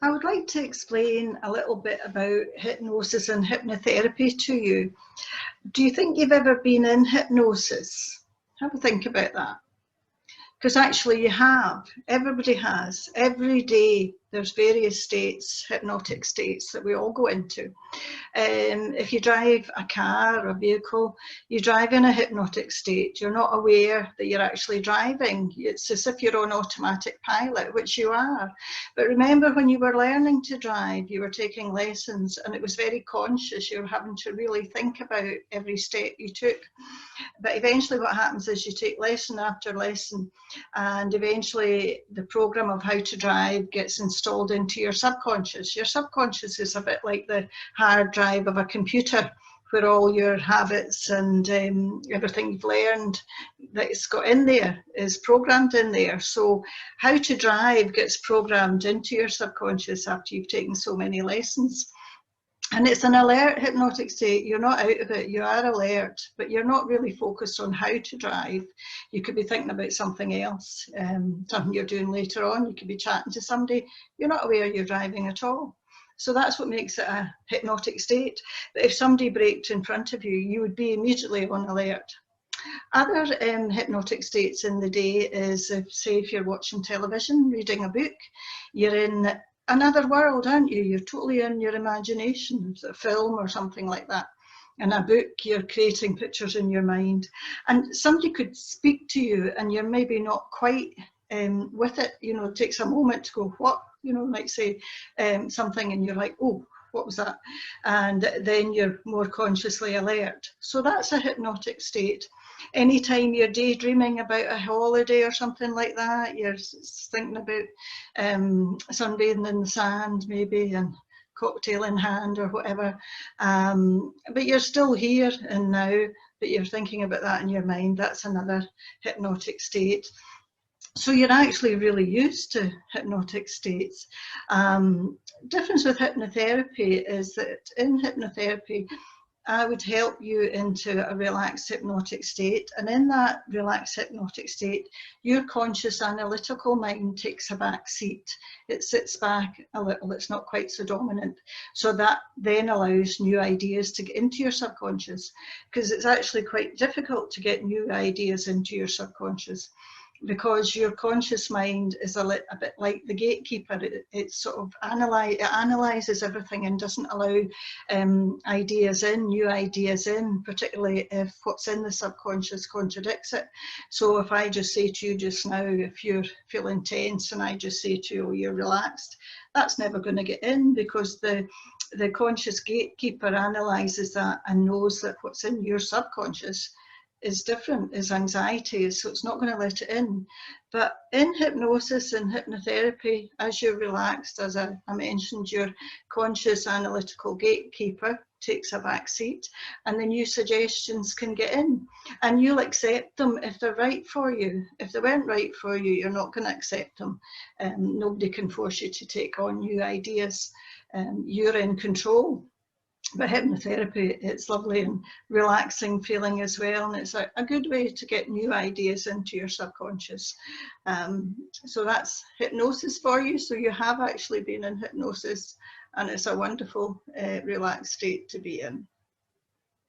I would like to explain a little bit about hypnosis and hypnotherapy to you. Do you think you've ever been in hypnosis? Have a think about that. Because actually you have, everybody has. Every day there's various states, hypnotic states that we all go into. If you drive a car or vehicle, you drive in a hypnotic state. You're not aware that you're actually driving. It's as if you're on automatic pilot, which you are. But remember, when you were learning to drive, you were taking lessons and it was very conscious. You were having to really think about every step you took. But eventually what happens is you take lesson after lesson, and eventually the program of how to drive gets installed into your subconscious. Your subconscious is a bit like the hard drive of a computer, where all your habits and everything you've learned that it's got in there is programmed in there. So how to drive gets programmed into your subconscious after you've taken so many lessons. And it's an alert hypnotic state. You're not out of it, you are alert, but you're not really focused on how to drive. You could be thinking about something else, something you're doing later on. You could be chatting to somebody. You're not aware you're driving at all. So that's what makes it a hypnotic state. But if somebody braked in front of you, you would be immediately on alert. Other hypnotic states in the day is, say, if you're watching television, reading a book, you're in another world, aren't you? You're totally in your imagination. It's a film or something like that. In a book, you're creating pictures in your mind. And somebody could speak to you and you're maybe not quite with it. You know, it takes a moment to go, what? You know, like say something and you're like, oh, what was that? And then you're more consciously alert. So that's a hypnotic state. Anytime you're daydreaming about a holiday or something like that, you're thinking about sunbathing in the sand maybe and cocktail in hand or whatever, but you're still here and now, but you're thinking about that in your mind. That's another hypnotic state. So you're actually really used to hypnotic states. Difference with hypnotherapy is that in hypnotherapy, I would help you into a relaxed hypnotic state, and in that relaxed hypnotic state, your conscious analytical mind takes a back seat. It sits back a little, it's not quite so dominant. So that then allows new ideas to get into your subconscious, because it's actually quite difficult to get new ideas into your subconscious, because your conscious mind is a bit like the gatekeeper. It sort of analyzes everything and doesn't allow ideas in, new ideas in, particularly if what's in the subconscious contradicts it. So if I just say to you just now, if you're feeling tense and I just say to you, oh, you're relaxed, that's never going to get in, because the conscious gatekeeper analyzes that and knows that what's in your subconscious is different, is anxiety, so it's not going to let it in. But in hypnosis and hypnotherapy, as you're relaxed, as I mentioned, your conscious analytical gatekeeper takes a back seat and the new suggestions can get in, and you'll accept them if they're right for you. If they weren't right for you, you're not going to accept them. Nobody can force you to take on new ideas. You're in control. But hypnotherapy, it's lovely and relaxing feeling as well, and it's a good way to get new ideas into your subconscious. So that's hypnosis for you. So you have actually been in hypnosis, and it's a wonderful relaxed state to be in.